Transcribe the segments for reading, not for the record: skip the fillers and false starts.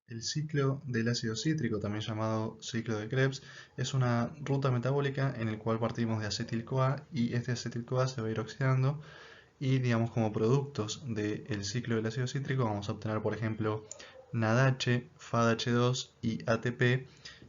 El ciclo del ácido cítrico, también llamado ciclo de Krebs, es una ruta metabólica en el cual partimos de acetil-CoA y este acetil-CoA se va a ir oxidando y digamos como productos del ciclo del ácido cítrico vamos a obtener por ejemplo NADH, FADH2 y ATP,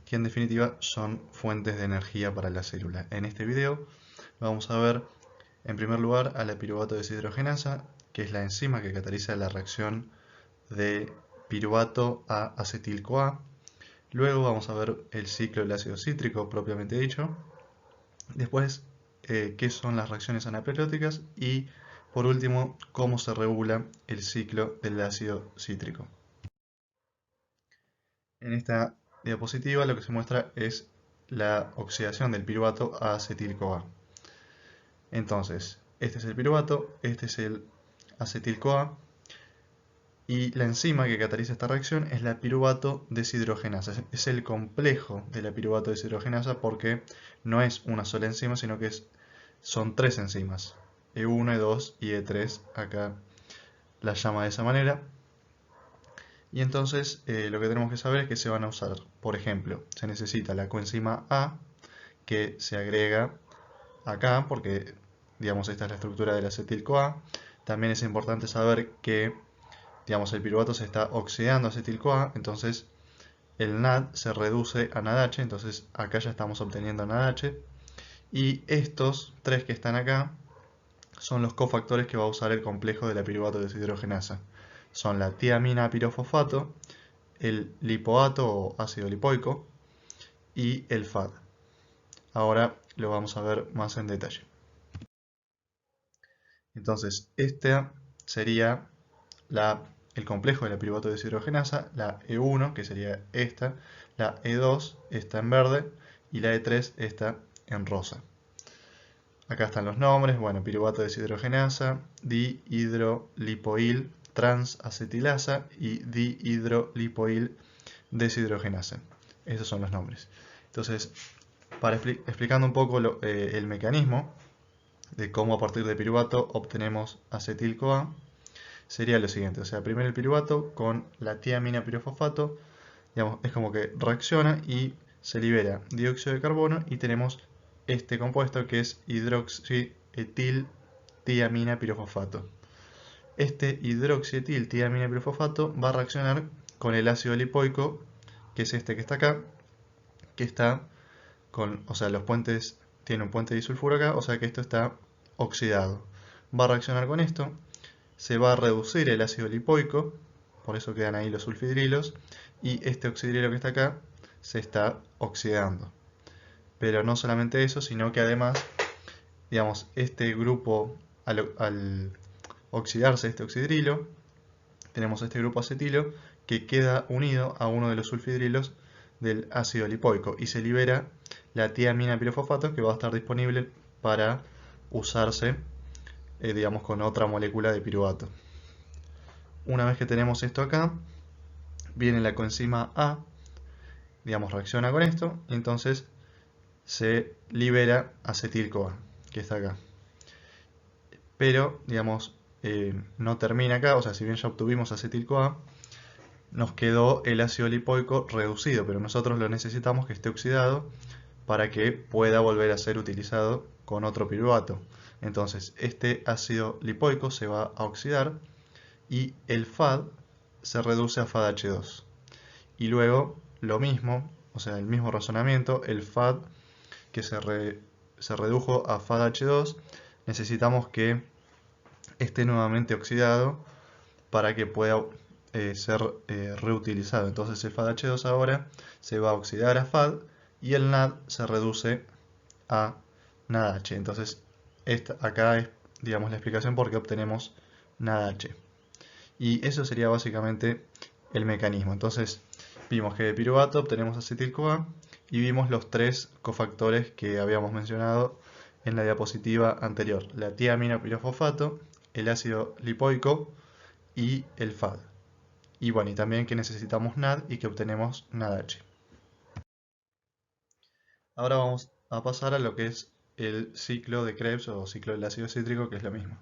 que en definitiva son fuentes de energía para la célula. En este video vamos a ver en primer lugar a la piruvato deshidrogenasa, que es la enzima que cataliza la reacción de piruvato a acetil-CoA. Luego vamos a ver el ciclo del ácido cítrico propiamente dicho. Después, qué son las reacciones anaperóticas y, por último, cómo se regula el ciclo del ácido cítrico. En esta diapositiva lo que se muestra es la oxidación del piruvato a acetil-CoA. Entonces, este es el piruvato, este es el acetil-CoA, y la enzima que cataliza esta reacción es la piruvato deshidrogenasa. Es el complejo de la piruvato deshidrogenasa porque no es una sola enzima, sino que son tres enzimas. E1, E2 y E3, acá la llama de esa manera. Y entonces lo que tenemos que saber es que se van a usar, por ejemplo, se necesita la coenzima A, que se agrega acá, porque digamos esta es la estructura del acetil-CoA. También es importante saber que digamos, el piruvato se está oxidando a acetil-CoA, entonces el NAD se reduce a NADH, entonces acá ya estamos obteniendo NADH. Y estos tres que están acá son los cofactores que va a usar el complejo de la piruvato deshidrogenasa. Son la tiamina pirofosfato, el lipoato o ácido lipoico y el FAD. Ahora lo vamos a ver más en detalle. Entonces, esta sería el complejo de la piruvato deshidrogenasa, la E1, que sería esta, la E2 está en verde y la E3 está en rosa. Acá están los nombres, bueno, piruvato deshidrogenasa, dihidrolipoil transacetilasa y dihidrolipoil deshidrogenasa. Esos son los nombres. Entonces, explicando un poco el mecanismo de cómo a partir de piruvato obtenemos acetil-CoA, sería lo siguiente, o sea, primero el piruvato con la tiamina pirofosfato, digamos, es como que reacciona y se libera dióxido de carbono y tenemos este compuesto que es hidroxietil-tiamina pirofosfato. Este hidroxietil-tiamina pirofosfato va a reaccionar con el ácido lipoico, que es este que está acá, que está con, o sea, los puentes, tiene un puente disulfuro acá, o sea que esto está oxidado. Va a reaccionar con esto, se va a reducir el ácido lipoico, por eso quedan ahí los sulfidrilos, y este oxidrilo que está acá se está oxidando. Pero no solamente eso, sino que además, digamos, este grupo, al oxidarse este oxidrilo, tenemos este grupo acetilo que queda unido a uno de los sulfidrilos del ácido lipoico y se libera la tiamina pirofosfato que va a estar disponible para usarse, digamos, con otra molécula de piruvato. Una vez que tenemos esto acá, viene la coenzima A, digamos, reacciona con esto, y entonces se libera acetil-CoA, que está acá. Pero, digamos, no termina acá, o sea, si bien ya obtuvimos acetil-CoA, nos quedó el ácido lipoico reducido, pero nosotros lo necesitamos que esté oxidado para que pueda volver a ser utilizado con otro piruvato. Entonces, este ácido lipoico se va a oxidar y el FAD se reduce a FADH2. Y luego lo mismo, o sea, el mismo razonamiento, el FAD que se redujo a FADH2, necesitamos que esté nuevamente oxidado para que pueda ser reutilizado. Entonces el FADH2 ahora se va a oxidar a FAD y el NAD se reduce a NADH. Entonces acá es, digamos, la explicación por qué obtenemos NADH. Y eso sería básicamente el mecanismo. Entonces vimos que de piruvato obtenemos acetil-CoA y vimos los tres cofactores que habíamos mencionado en la diapositiva anterior. La tiamina pirofosfato, el ácido lipoico y el FAD. Y bueno, y también que necesitamos NAD y que obtenemos NADH. Ahora vamos a pasar a lo que es el ciclo de Krebs o ciclo del ácido cítrico, que es lo mismo.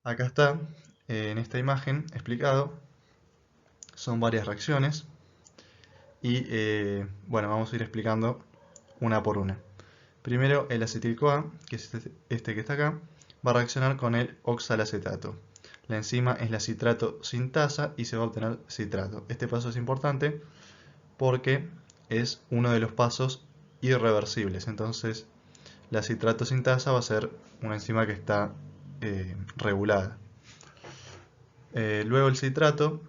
Acá está, en esta imagen, explicado son varias reacciones y bueno, vamos a ir explicando una por una. Primero, el acetil-CoA, que es este que está acá, va a reaccionar con el oxalacetato. La enzima es la citrato sintasa y se va a obtener citrato. Este paso es importante porque es uno de los pasos irreversibles. Entonces, la citrato sintasa va a ser una enzima que está regulada. Luego el citrato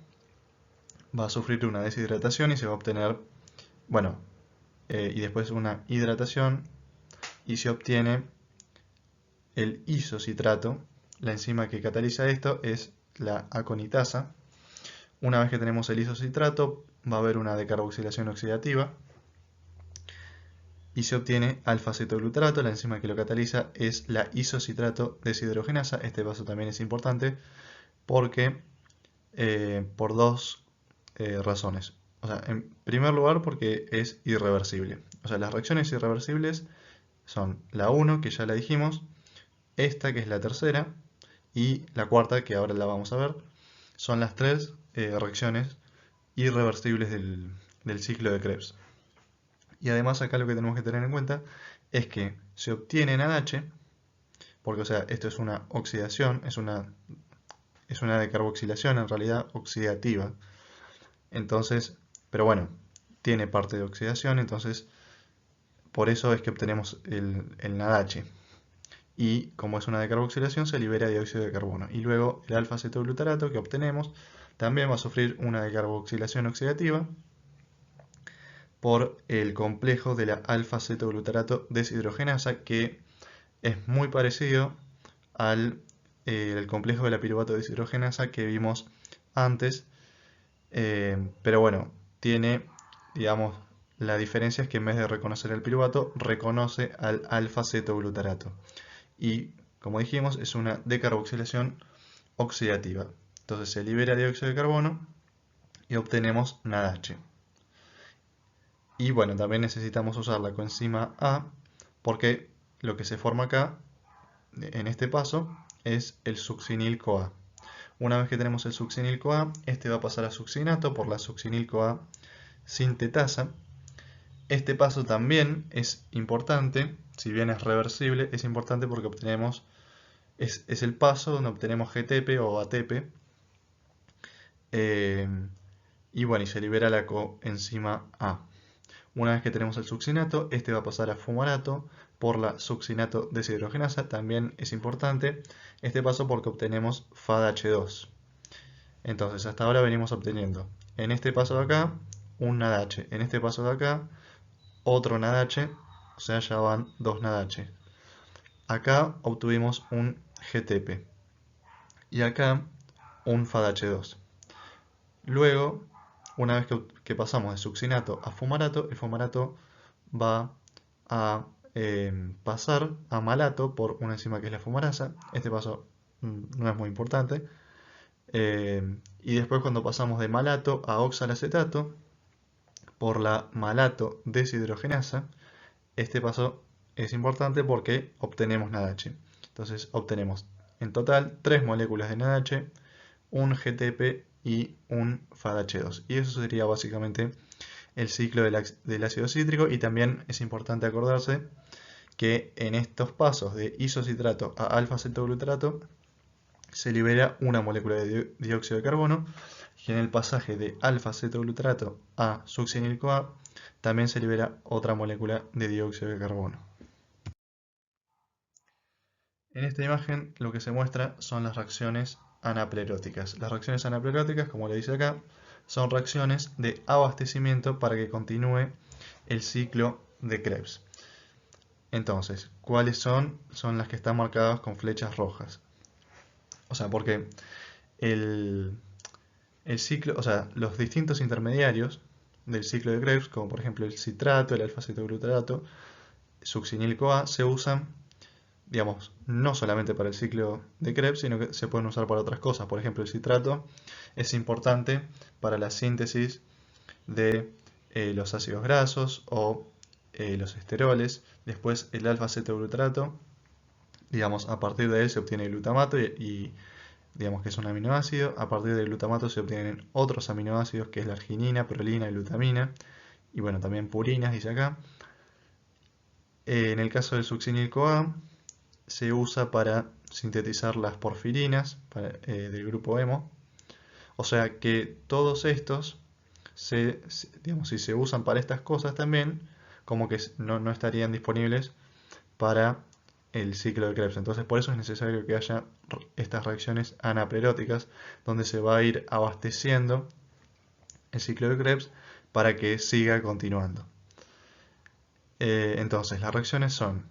va a sufrir una deshidratación y se va a obtener, bueno, y después una hidratación y se obtiene el isocitrato. La enzima que cataliza esto es la aconitasa. Una vez que tenemos el isocitrato, va a haber una decarboxilación oxidativa y se obtiene alfa-cetoglutarato. La enzima que lo cataliza es la isocitrato deshidrogenasa. Este paso también es importante porque por dos razones. O sea, en primer lugar porque es irreversible. O sea, las reacciones irreversibles son la 1, que ya la dijimos, esta que es la tercera, y la cuarta, que ahora la vamos a ver. Son las tres reacciones irreversibles del ciclo de Krebs. Y además acá lo que tenemos que tener en cuenta es que se obtiene NADH, porque o sea, esto es una oxidación, es una decarboxilación en realidad oxidativa. Entonces, pero bueno, tiene parte de oxidación, entonces por eso es que obtenemos el NADH. Y como es una decarboxilación, se libera dióxido de carbono. Y luego el alfa-cetoglutarato que obtenemos también va a sufrir una decarboxilación oxidativa por el complejo de la alfa-cetoglutarato deshidrogenasa, que es muy parecido al el complejo de la piruvato deshidrogenasa que vimos antes, pero bueno, tiene, digamos, la diferencia es que en vez de reconocer al piruvato, reconoce al alfa-cetoglutarato. Y como dijimos, es una decarboxilación oxidativa. Entonces se libera dióxido de carbono y obtenemos NADH. Y bueno, también necesitamos usar la coenzima A porque lo que se forma acá, en este paso, es el succinil-CoA. Una vez que tenemos el succinil-CoA, este va a pasar a succinato por la succinil-CoA sintetasa. Este paso también es importante, si bien es reversible, es importante porque obtenemos, es el paso donde obtenemos GTP o ATP. Y bueno, y se libera la coenzima A. Una vez que tenemos el succinato, este va a pasar a fumarato por la succinato deshidrogenasa. También es importante este paso porque obtenemos FADH2. Entonces, hasta ahora venimos obteniendo en este paso de acá un NADH, en este paso de acá otro NADH, o sea, ya van dos NADH. Acá obtuvimos un GTP y acá un FADH2. Luego, una vez que pasamos de succinato a fumarato, el fumarato va a pasar a malato por una enzima que es la fumarasa. Este paso no es muy importante. Y después cuando pasamos de malato a oxalacetato por la malato deshidrogenasa, este paso es importante porque obtenemos NADH. Entonces obtenemos en total 3 moléculas de NADH, un GTP y un FADH2. Y eso sería básicamente el ciclo del ácido cítrico. Y también es importante acordarse que en estos pasos de isocitrato a alfa-cetoglutarato se libera una molécula de dióxido de carbono, y en el pasaje de alfa-cetoglutarato a succinil-CoA también se libera otra molécula de dióxido de carbono. En esta imagen lo que se muestra son las reacciones anapleróticas. Las reacciones anapleróticas, como le dice acá, son reacciones de abastecimiento para que continúe el ciclo de Krebs. Entonces, ¿cuáles son? Son las que están marcadas con flechas rojas. O sea, porque el ciclo, o sea, los distintos intermediarios del ciclo de Krebs, como por ejemplo el citrato, el alfa-cetoglutarato, succinil-CoA, se usan, digamos, no solamente para el ciclo de Krebs, sino que se pueden usar para otras cosas. Por ejemplo, el citrato es importante para la síntesis de los ácidos grasos o los esteroles. Después el alfa-cetoglutarato, digamos, a partir de él se obtiene el glutamato y digamos que es un aminoácido. A partir del glutamato se obtienen otros aminoácidos, que es la arginina, prolina y glutamina. Y bueno, también purinas, dice acá. En el caso del succinil-CoA, se usa para sintetizar las porfirinas del grupo hemo. O sea que todos estos, digamos, si se usan para estas cosas también, como que no estarían disponibles para el ciclo de Krebs. Entonces por eso es necesario que haya estas reacciones anapleróticas, donde se va a ir abasteciendo el ciclo de Krebs para que siga continuando. Entonces las reacciones son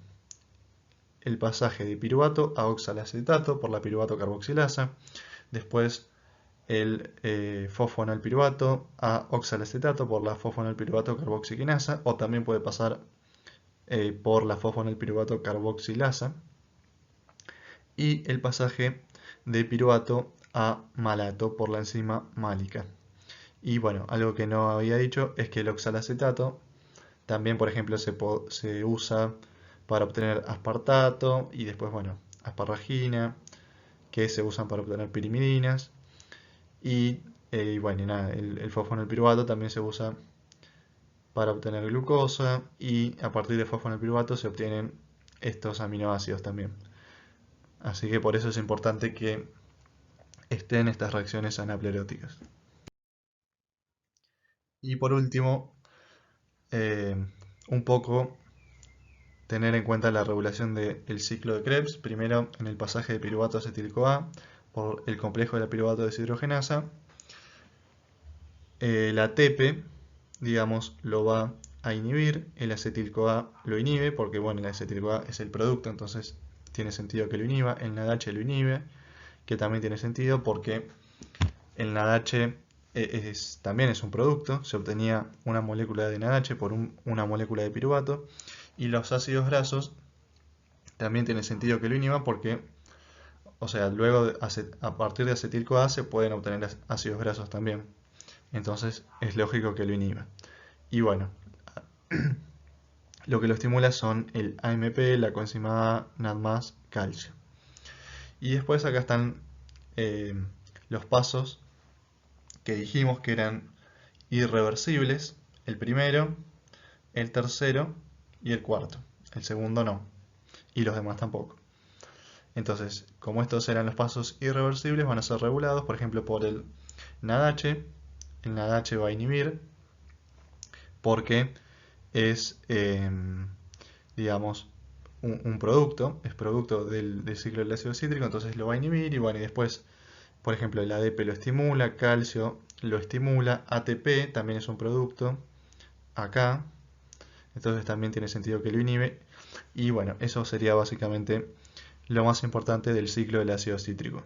el pasaje de piruvato a oxalacetato por la piruvato carboxilasa, después el fosfonalpiruvato a oxalacetato por la fosfonalpiruvato carboxiquinasa, o también puede pasar por la fosfonalpiruvato carboxilasa, y el pasaje de piruvato a malato por la enzima málica. Y bueno, algo que no había dicho es que el oxalacetato también, por ejemplo, se usa para obtener aspartato y después, bueno, asparragina, que se usan para obtener pirimidinas. Y bueno, nada, el fosfonalpiruvato también se usa para obtener glucosa, y a partir de fosfonalpiruvato se obtienen estos aminoácidos también. Así que por eso es importante que estén estas reacciones anapleróticas. Y por último, un poco tener en cuenta la regulación del ciclo de Krebs, primero en el pasaje de piruvato a acetil-CoA por el complejo de la piruvato deshidrogenasa. La ATP, digamos, lo va a inhibir, el acetil-CoA lo inhibe, porque bueno, el acetil-CoA es el producto, entonces tiene sentido que lo inhiba. El NADH lo inhibe, que también tiene sentido porque el NADH también es un producto, se obtenía una molécula de NADH por una molécula de piruvato, y los ácidos grasos también tiene sentido que lo inhiba porque, o sea, luego a partir de acetil-CoA se pueden obtener ácidos grasos también, entonces es lógico que lo inhiba. Y bueno, lo que lo estimula son el AMP, la coenzima A, NAD+, calcio. Y después acá están los pasos que dijimos que eran irreversibles, el primero, el tercero y el cuarto. El segundo no, y los demás tampoco. Entonces, como estos eran los pasos irreversibles, van a ser regulados, por ejemplo, por el NADH. El NADH va a inhibir porque es, digamos, un producto, es producto del ciclo del ácido cítrico, entonces lo va a inhibir. Y bueno, y después, por ejemplo, el ADP lo estimula, calcio lo estimula, ATP también es un producto acá, entonces también tiene sentido que lo inhibe. Y bueno, eso sería básicamente lo más importante del ciclo del ácido cítrico.